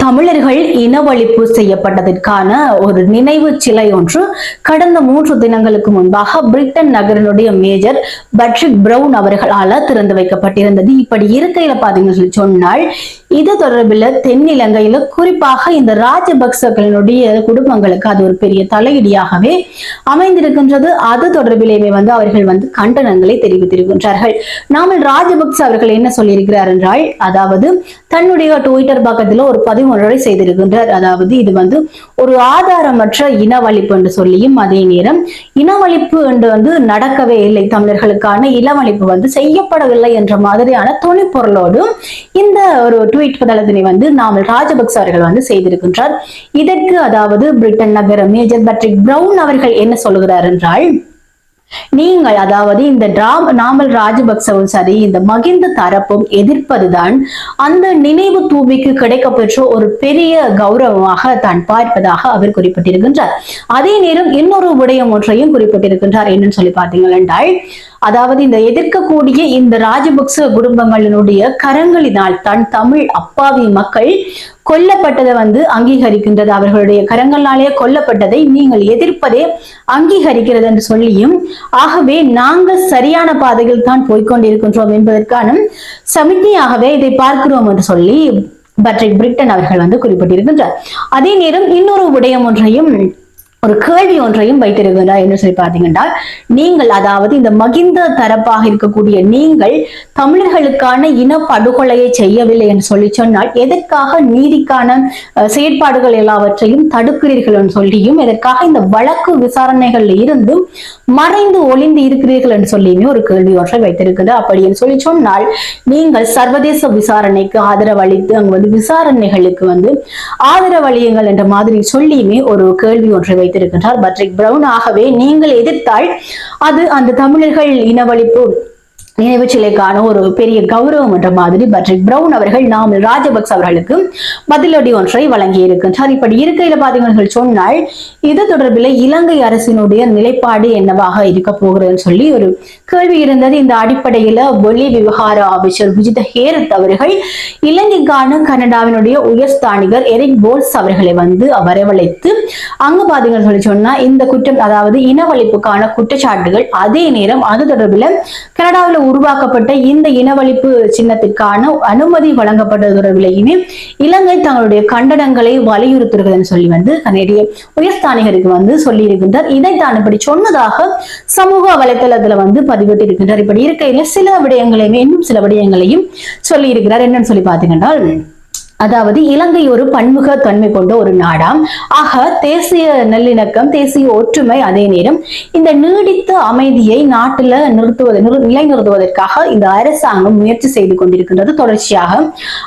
தமிழர்கள் இனவழிப்பு செய்யப்பட்டதற்கான ஒரு நினைவு சிலை ஒன்று கடந்த 3 தினங்களுக்கு முன்பாக பிரிட்டன் நகரினுடைய மேஜர் பட்ரிக் பிரவுன் அவர்களால் திறந்து வைக்கப்பட்டிருந்தது. இப்படி இருக்கையில பாத்தீங்கன்னு சொன்னால் இது தொடர்பில் தென்னிலங்கையில குறிப்பாக இந்த ராஜபக்சகளினுடைய குடும்பங்களுக்கு அது ஒரு பெரிய தலையீடியாகவே அமைந்திருக்கின்றது. அது தொடர்பிலேயே அவர்கள் கண்டனங்களை தெரிவித்திருக்கின்றார்கள். நாமல் ராஜபக்ச அவர்கள் என்ன சொல்லியிருக்கிறார் என்றால், அதாவது தன்னுடைய ட்விட்டர் பக்கத்துல ஒரு பதிவு ஒன்றை செய்திருக்கின்றார். அதாவது இது ஒரு ஆதாரமற்ற இனவழிப்பு என்று சொல்லியும், அதே நேரம் இனவழிப்பு என்று நடக்கவே இல்லை, தமிழர்களுக்கான இனவழிப்பு செய்யப்படவில்லை என்ற மாதிரியான துணிப்பொருளோடு இந்த ஒரு ட்வீட் பதளத்தினை நாமல் ராஜபக்ச அவர்கள் செய்திருக்கின்றார். இதற்கு அதாவது பிரிட்டன் நகர மேஜர் பட்ரிக் பிரவுன் அவர்கள் என்ன சொல்லுகிறார் என்றால், நீங்கள் அதாவது இந்த நாமல் ராஜபக்சவும் சரி இந்த மகிந்த தரப்பும் எதிர்ப்பதுதான் அந்த நினைவு தூபிக்கு கிடைக்கப்பெற்ற ஒரு பெரிய கௌரவமாக தான் பார்ப்பதாக அவர் குறிப்பிட்டிருக்கின்றார். அதே நேரம் இன்னொரு விடயம் ஒன்றையும் குறிப்பிட்டிருக்கின்றார். என்னன்னு சொல்லி பார்த்தீங்கள் என்றால், அதாவது இந்த எதிர்க்கக்கூடிய இந்த ராஜபக்ச குடும்பங்களினுடைய கரங்களினால் தான் தமிழ் அப்பாவி மக்கள் கொல்லப்பட்டதை அங்கீகரிக்கின்றது. அவர்களுடைய கரங்களாலே கொல்லப்பட்டதை நீங்கள் எதிர்ப்பதே அங்கீகரிக்கிறது என்று சொல்லியும், ஆகவே நாங்கள் சரியான பாதையில் தான் போய்கொண்டிருக்கின்றோம் என்பதற்கான சமிக்ஞையாகவே இதை பார்க்கிறோம் என்று சொல்லி பட்ரிக் பிரிட்டன் அவர்கள் குறிப்பிட்டிருக்கின்றார். அதே நேரம் இன்னொரு விடயம் ஒன்றையும் ஒரு கேள்வி ஒன்றையும் வைத்திருக்கிறார். என்ன சொல்லி பார்த்தீங்கன்னா, நீங்கள் அதாவது இந்த மகிந்த தரப்பாக இருக்கக்கூடிய நீங்கள் தமிழர்களுக்கான இனப்படுகொலையை செய்யவில்லை என்று சொல்லி சொன்னால் எதற்காக நீதிக்கான செயற்பாடுகள் எல்லாவற்றையும் தடுக்கிறீர்கள் என்று சொல்லியும், எதற்காக இந்த வழக்கு விசாரணைகள்ல இருந்து மறைந்து ஒளிந்து இருக்கிறீர்கள் என்று சொல்லியுமே ஒரு கேள்வி ஒன்றை வைத்திருக்கிறார். அப்படி என்று சொல்லி சொன்னால் நீங்கள் சர்வதேச விசாரணைக்கு ஆதரவு அளித்து அங்கு விசாரணைகளுக்கு ஆதரவு அளியுங்கள் என்ற மாதிரி சொல்லியுமே ஒரு கேள்வி ஒன்றை வைத்திருக்கின்றார் பட்ரிக் பிரவுன். ஆகவே நீங்கள் எதிர்த்தால் அது அந்த தமிழர்கள் இனவழிப்பு நினைவு சிலைக்கான ஒரு பெரிய கௌரவம் என்ற மாதிரி பட்ரிக் பிரவுன் அவர்கள் நாமல் ராஜபக்ச அவர்களுக்கு பதிலடி ஒன்றை வழங்கி இருக்கின்றார். இப்படி இருக்கையில பாத்தீங்கன்னா சொன்னால் இது தொடர்பில் இலங்கை அரசினுடைய நிலைப்பாடு என்னவாக இருக்க போகிறதுன்னு சொல்லி ஒரு கேள்வி இருந்தது. இந்த அடிப்படையில வெளி விவகார அமைச்சர் விஜித ஹேரத் அவர்கள் இலங்கைக்கான கனடாவினுடைய உயர்ஸ்தானிகர் எரிக் போல்ஸ் அவர்களை வரவழைத்து அங்கு பாத்தீங்கன்னு சொல்லி சொன்னா இந்த குற்றம் அதாவது இனவழிப்புக்கான குற்றச்சாட்டுகள், அதே நேரம் அது தொடர்பில் கனடாவில் உருவாக்கப்பட்ட இந்த இனவழிப்பு சின்னத்திற்கான அனுமதி வழங்கப்பட்டது தொடர்பிலேயுமே இலங்கை தங்களுடைய கண்டனங்களை வலியுறுத்துகிறது சொல்லி கனடிய உயர்ஸ்தானிகருக்கு சொல்லி இருக்கின்றார். இதைத்தான் இப்படி சொன்னதாக சமூக வலைதளத்துல பதிவிட்டு இருக்கின்றார். இப்படி இருக்கையில சில விடயங்களையுமே இன்னும் சில விடயங்களையும் சொல்லி இருக்கிறார். என்னன்னு சொல்லி பாத்தீங்கன்னா, அதாவது இலங்கை ஒரு பன்முக தன்மை கொண்ட ஒரு நாடாம். ஆக தேசிய நல்லிணக்கம், தேசிய ஒற்றுமை, அதே நேரம் இந்த நீடித்த அமைதியை நாட்டில் நிலைநிறுத்துவதற்காக இந்த அரசாங்கம் முயற்சி செய்து கொண்டிருக்கின்றது தொடர்ச்சியாக.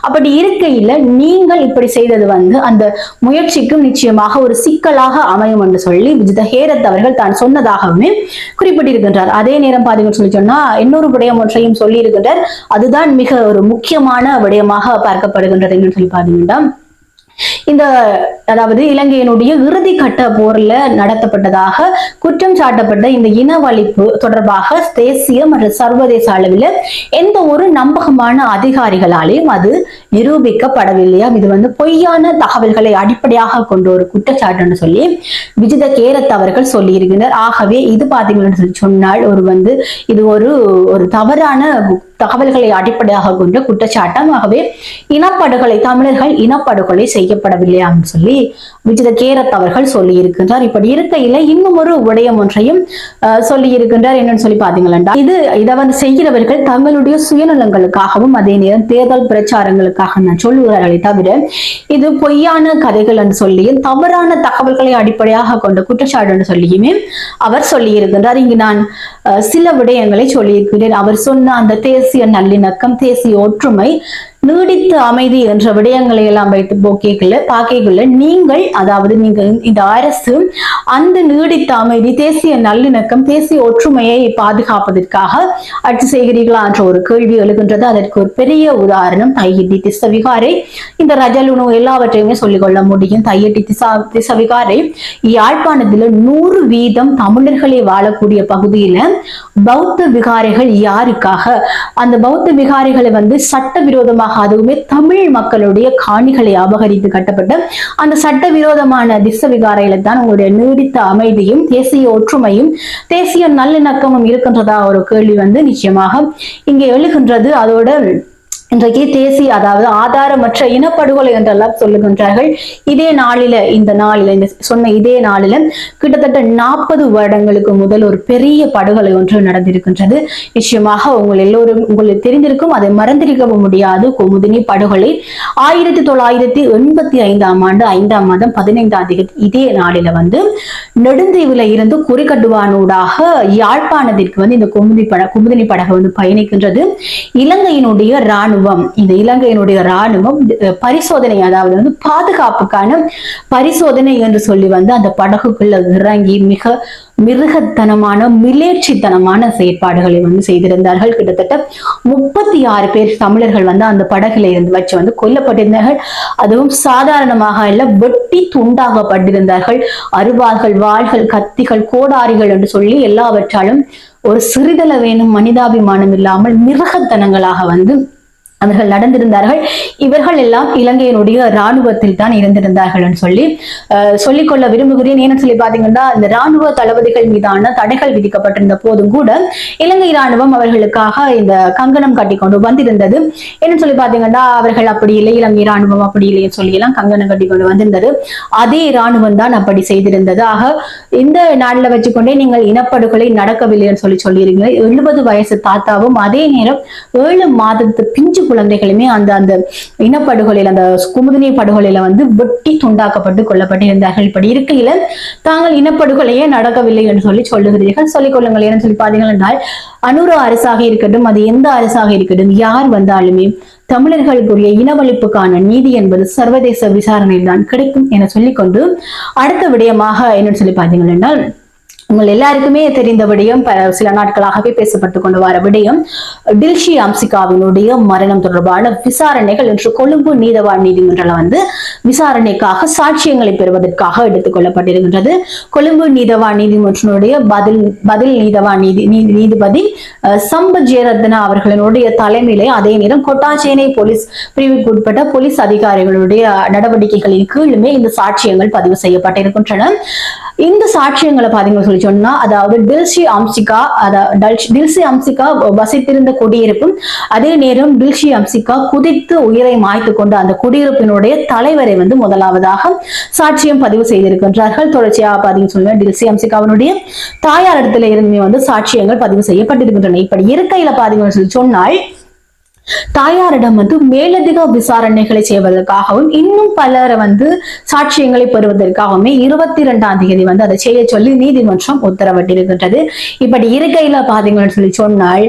அப்படி இருக்கையில நீங்கள் இப்படி செய்தது அந்த முயற்சிக்கும் நிச்சயமாக ஒரு சிக்கலாக அமையும் என்று சொல்லி விஜித ஹேரத் அவர்கள் தான் சொன்னதாகவுமே குறிப்பிட்டிருக்கின்றார். அதே நேரம் பாத்தீங்கன்னு சொல்லி சொன்னா இன்னொரு விடயம் ஒன்றையும் சொல்லி இருக்கின்றார். அதுதான் மிக ஒரு முக்கியமான விடயமாக பார்க்கப்படுகின்றது. பாத்தீங்கன்னா, இந்த அதாவது இலங்கையினுடைய இறுதி கட்ட போர்ல நடத்தப்பட்டதாக குற்றம் சாட்டப்பட்ட இந்த இனவழிப்பு தொடர்பாக தேசிய மற்றும் சர்வதேச அளவில் எந்த ஒரு நம்பகமான அதிகாரிகளாலேயும் அது நிரூபிக்கப்படவில்லையா. இது பொய்யான தகவல்களை அடிப்படையாக கொண்ட ஒரு குற்றச்சாட்டுன்னு சொல்லி விஜித ஹேரத் அவர்கள் சொல்லி இருக்கின்றனர். ஆகவே இது பாத்தீங்கன்னு சொன்னால் இது ஒரு தவறான தகவல்களை அடிப்படையாக கொண்ட குற்றச்சாட்டம். ஆகவே இனப்படுகொலை, தமிழர்கள் இனப்படுகொலை செய்யப்படவில்லையா சொல்லி விஜித ஹேரத் அவர்கள் சொல்லி இருக்கின்றார். இப்படி இருக்கையில இன்னும் ஒரு விடயம் ஒன்றையும் சொல்லி இருக்கின்றார். என்னன்னு சொல்லி பாத்தீங்களா, இதை செய்கிறவர்கள் தங்களுடைய சுயநலங்களுக்காகவும் அதே நேரம் தேர்தல் பிரச்சாரங்களுக்காக நான் சொல்லுகிறார்களே தவிர இது பொய்யான கதைகள் என்று சொல்லியும் தவறான தகவல்களை அடிப்படையாக கொண்ட குற்றச்சாட்டு என்று சொல்லியுமே அவர் சொல்லி இருக்கின்றார். இங்கு நான் சில விடயங்களை சொல்லி இருக்கிறேன். அவர் சொன்ன அந்த தேசிய நல்லிணக்கம், தேசிய ஒற்றுமை, நீடித்த அமைதி என்ற விடயங்களை எல்லாம் வைத்து பாக்கைக்குள்ள நீங்கள் அதாவது நீங்க இந்த அரசு அந்த நீடித்த அமைதி, தேசிய நல்லிணக்கம், தேசிய ஒற்றுமையை பாதுகாப்பதற்காக ஆட்சி செய்கிறீர்களா என்ற ஒரு கேள்வி எழுகின்றது. அதற்கு ஒரு பெரிய உதாரணம் தையிட்டி திசவிகாரை, இந்த ரஜலுணு எல்லாவற்றையுமே சொல்லிக்கொள்ள முடியும். தையிட்டி திசவிகாரை யாழ்ப்பாணத்துல 100% தமிழர்களே வாழக்கூடிய பகுதியில பௌத்த விகாரைகள் யாருக்காக, அந்த பௌத்த விகாரைகளை சட்டவிரோதமாக தொடர்பாக அதுவுமே தமிழ் மக்களுடைய காணிகளை அபகரித்து கட்டப்பட்ட அந்த சட்டவிரோதமான திஸ்ஸவிகாரையில தான் உங்களுடைய நீடித்த அமைதியும் தேசிய ஒற்றுமையும் தேசிய நல்லிணக்கமும் இருக்கின்றதா ஒரு கேள்வி வந்து நிச்சயமாக இங்கே எழுகின்றது. அதோட இன்றைக்கு தேசிய அதாவது ஆதாரமற்ற இனப்படுகொலை என்றெல்லாம் சொல்லுகின்றார்கள். இதே நாளில இந்த சொன்ன இதே நாளில கிட்டத்தட்ட 40 வருடங்களுக்கு முதல் ஒரு பெரிய படுகொலை ஒன்று நடந்திருக்கின்றது. நிச்சயமாக உங்களுக்கு தெரிந்திருக்கும், அதை மறந்திருக்கவும் முடியாது. குமுதினி படுகொலை 1985ஆம் ஆண்டு 5ஆம் மாதம் 15ஆம் தேதி இதே நாளில வந்து நெடுந்தீவுல இருந்து குறிக்கட்டுவானூடாக யாழ்ப்பாணத்திற்கு வந்து இந்த குமுதினி படகு வந்து பயணிக்கின்றது. இலங்கையினுடைய ராணுவம் இந்த இலங்கையினுடைய ராணுவம் பரிசோதனை, அதாவது வந்து பாதுகாப்புக்கான பரிசோதனை என்று சொல்லி வந்து அந்த படகுக்குள்ள இறங்கி மிக மிருகத்தனமான மிலேட்சித்தனமான செயற்பாடுகளை வந்து செய்திருந்தார்கள். கிட்டத்தட்ட 36 பேர் தமிழர்கள் வந்து அந்த படகுல இருந்து வச்சு வந்து கொல்லப்பட்டிருந்தார்கள். அதுவும் சாதாரணமாக இல்ல, வெட்டி துண்டாகப்பட்டிருந்தார்கள். அருவாள்கள், வாள்கள், கத்திகள், கோடாரிகள் என்று சொல்லி எல்லாவற்றாலும் ஒரு சிறிதள வேணும் மனிதாபிமானம் இல்லாமல் மிருகத்தனங்களாக வந்து அவர்கள் நடந்திருந்தார்கள். இவர்கள் எல்லாம் இலங்கையினுடைய இராணுவத்தில் தான் இருந்திருந்தார்கள் சொல்லி சொல்லிக்கொள்ள விரும்புகிறேன். ஏன்னு சொல்லி பாத்தீங்கன்னா, இந்த இராணுவ தளபதிகள் மீதான தடைகள் விதிக்கப்பட்டிருந்த போதும் கூட இலங்கை இராணுவம் அவர்களுக்காக இந்த கங்கணம் கட்டி கொண்டு வந்திருந்தது. என்ன சொல்லி பாத்தீங்கன்னா, அவர்கள் அப்படி இல்லை, இலங்கை இராணுவம் அப்படி இல்லைன்னு சொல்லி எல்லாம் கங்கணம் கட்டி கொண்டு வந்திருந்தது. அதே இராணுவம் தான் அப்படி செய்திருந்தது. ஆக இந்த நாடுல வச்சுக்கொண்டே நீங்கள் இனப்படுகொலை நடக்கவில்லைன்னு சொல்லியிருக்கீங்க. 70 வயசு தாத்தாவும் அதே நேரம் 7 மாதத்து பிஞ்சு குழந்தைகளுமே அந்த இனப்படுகொலையில, அந்த குமுதினி படுகொலையில வந்து வெட்டி துண்டாக்கப்பட்டு கொல்லப்பட்டிருந்தார்கள். இப்படி இருக்கையில தாங்கள் இனப்படுகொலையே நடக்கவில்லை என்று சொல்லுகிறீர்கள். சொல்லிக் கொள்ளுங்கள். ஏன்னு சொல்லி பாத்தீங்கன்னா, அனுர அரசாக இருக்கட்டும், அது எந்த அரசாக இருக்கட்டும், யார் வந்தாலுமே தமிழர்களுக்குரிய இனவழிப்புக்கான நீதி என்பது சர்வதேச விசாரணையில் தான் கிடைக்கும் என சொல்லிக்கொண்டு அடுத்த விடயமாக என்னன்னு சொல்லி பாத்தீங்கன்னா, உங்கள் எல்லாருக்குமே தெரிந்த விடயம், சில நாட்களாகவே பேசப்பட்டு கொண்டு வர விடயம், டில்ஷி அம்சிகாவினுடைய மரணம் தொடர்பான விசாரணைகள் இன்று கொழும்பு நீதவான் நீதிமன்றம் வந்து விசாரணைக்காக சாட்சியங்களை பெறுவதற்காக எடுத்துக் கொள்ளப்பட்டிருக்கின்றது. கொழும்பு நீதவான் நீதிமன்றத்தினுடைய பதில் நீதவான் நீதிபதி சம்பத் ஜெயரத்ன அவர்களுடைய தலைமையிலே, அதே நேரம் கொட்டாச்சேனை போலீஸ் பிரிவுக்கு உட்பட்ட போலீஸ் அதிகாரிகளுடைய நடவடிக்கைகளின் கீழுமே இந்த சாட்சியங்கள் பதிவு செய்யப்பட்டிருக்கின்றன. இந்த சாட்சியங்களை பாத்தீங்கன்னு சொல்லி சொன்னா, அதாவது டில்ஷி அம்சிகா வசித்திருந்த குடியிருப்பும், அதே நேரம் டில்ஷி அம்சிகா குதித்து உயிரை மாய்த்து கொண்ட அந்த குடியிருப்பினுடைய தலைவரை வந்து முதலாவதாக சாட்சியம் பதிவு செய்திருக்கின்றார்கள். தொடர்ச்சியாக பாத்தீங்கன்னு சொன்னா, டில்ஷி அம்சிகாவினுடைய தாயார் இடத்துல இருந்து வந்து சாட்சியங்கள் பதிவு செய்யப்பட்டிருக்கின்றன. இப்படி இருக்கையில பாத்தீங்கன்னு சொல்லி சொன்னால், தாயாரிடம் வந்து மேலதிக விசாரணைகளை செய்வதற்காகவும் இன்னும் பலரை வந்து சாட்சியங்களை பெறுவதற்காகவுமே 22ஆம் தேதி வந்து அதை செய்ய சொல்லி நீதிமன்றம் உத்தரவிட்டிருக்கின்றது. இப்படி இருக்கையில பாத்தீங்கன்னு சொல்லி சொன்னால்,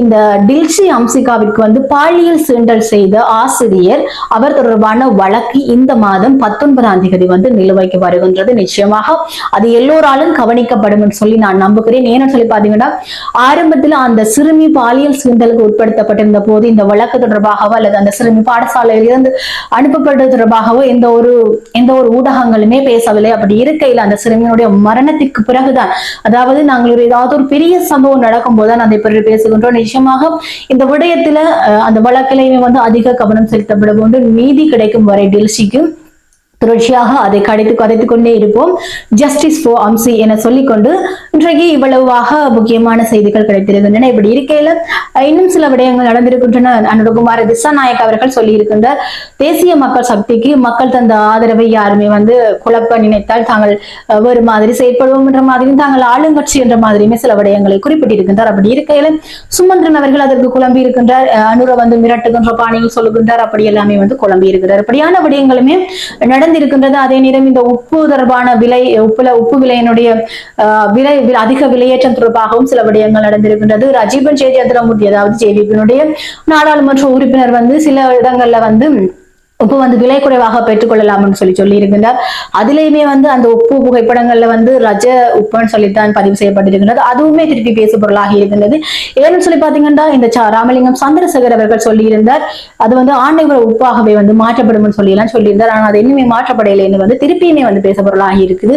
இந்த டில்ஷி அம்சிகாவிற்கு வந்து பாலியல் சீண்டல் செய்த ஆசிரியர் அவர் தொடர்பான வழக்கு இந்த மாதம் 19ஆம் தேதி வந்து நிலுவைக்கு வருகின்றது. நிச்சயமாக அது எல்லோராலும் கவனிக்கப்படும் என்று சொல்லி நான் நம்புகிறேன். ஏன்னு சொல்லி பாத்தீங்கன்னா, ஆரம்பத்தில் அந்த சிறுமி பாலியல் சீண்டலுக்கு உட்படுத்தப்பட்டிருந்த போது இந்த வழக்கு தொடர்பாகவோ அல்லது அந்த சிறுமி பாடசாலையில் இருந்து அனுப்பப்பட்டது தொடர்பாகவோ எந்த ஒரு ஊடகங்களுமே பேசவில்லை. அப்படி இருக்கையில் அந்த சிறுமியினுடைய மரணத்திற்கு பிறகுதான், அதாவது நாங்கள் ஏதாவது ஒரு பெரிய சம்பவம் நடக்கும் போதுதான் அதை பற்றி பேசுகின்றோம். நிச்சயமாக இந்த விடயத்துல அந்த வழக்கிலையுமே வந்து அதிக கவனம் செலுத்தப்பட வேண்டும். நீதி கிடைக்கும் வரை டில்ஷிக்கு தொடர்ச்சியாக அதை கதைத்துக் கொண்டே இருப்போம். ஜஸ்டிஸ் ஃபார் அம்சி என சொல்லிக்கொண்டு இன்றைக்கு இவ்வளவாக முக்கியமான செய்திகள் கிடைத்திருக்கின்றன. இப்படி இருக்கையில இன்னும் சில விடயங்கள் நடந்திருக்கின்றன. அனுரகுமார திசாநாயக் அவர்கள் சொல்லி இருக்கின்றார், தேசிய மக்கள் சக்திக்கு மக்கள் தந்த ஆதரவை யாருமே வந்து குழப்ப நினைத்தால் தாங்கள் வேறு மாதிரி செயற்படுவோம் என்ற மாதிரியும், தாங்கள் ஆளுங்கட்சி என்ற மாதிரியுமே சில விடயங்களை குறிப்பிட்டிருக்கின்றார். அப்படி இருக்கையில சுமந்திரன் அவர்கள் அதற்கு குழம்பி இருக்கின்றார். அனுர வந்து மிரட்டுகின்ற பாணியில் சொல்லுகின்றார். அப்படி எல்லாமே வந்து குழம்பி இருக்கிறார். அப்படியான விடயங்களுமே நடந்திருக்கின்றது. அதே நேரம் இந்த உப்பு தொடர்பான உப்பு விலையினுடைய அதிக விலையேற்றம் தொடர்பாகவும் சில விடயங்கள் நடந்திருக்கின்றது. ரஜீவன் சேத்தியாத்திரமூர்த்தி, அதாவது ஜேவிபியினுடைய நாடாளுமன்ற உறுப்பினர் வந்து சில இடங்கள்ல வந்து உப்பு வந்து விலை குறைவாக பெற்றுக்கொள்ளலாம்னு சொல்லி இருக்கின்றார். அதிலேயுமே வந்து அந்த உப்பு புகைப்படங்கள்ல வந்து ரஜ உப்புன்னு சொல்லித்தான் பதிவு செய்யப்பட்டிருக்கின்றது. அதுவுமே திருப்பி பேசு பொருளாக இருக்கின்றது. ஏன்னு சொல்லி பாத்தீங்கன்னா இந்த ராமலிங்கம் சந்திரசேகர் அவர்கள் சொல்லியிருந்தார் அது வந்து ஆண்டை உப்பாகவே வந்து மாற்றப்படும் சொல்லி எல்லாம் சொல்லியிருந்தார். ஆனா அது இன்னுமே மாற்றப்படையில வந்து திருப்பியுமே வந்து பேச பொருளாக இருக்குது.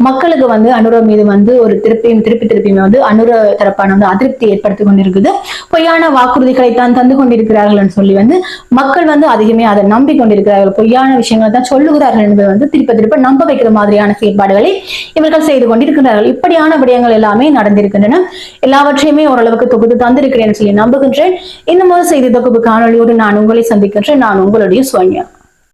மக்களுக்கு வந்து அனுர மீது வந்து ஒரு திருப்பியுமே வந்து அனுர தரப்பான வந்து அதிருப்தி ஏற்படுத்தி கொண்டிருக்குது. பொய்யான வாக்குறுதிகளை தான் தந்து கொண்டிருக்கிறார்கள் சொல்லி வந்து மக்கள் வந்து அதிகமே அதை நம்பிக்கொண்டிருக்கிறார்கள். பொய்யான விஷயங்களை தான் சொல்லுகிறார்கள் என்பதை வந்து திருப்ப நம்ப வைக்கிற மாதிரியான செயற்பாடுகளை இவர்கள் செய்து கொண்டிருக்கிறார்கள். இப்படியான விடயங்கள் எல்லாமே நடந்திருக்கின்றன. எல்லாவற்றையுமே ஓரளவுக்கு தொகுத்து தந்திருக்கிறேன் சொல்லி நம்புகின்றேன். இன்னும் ஒரு செய்தி தொகுப்பு காணொலியோடு நான் உங்களை சந்திக்கின்றேன். நான் உங்களுடைய சோனியா.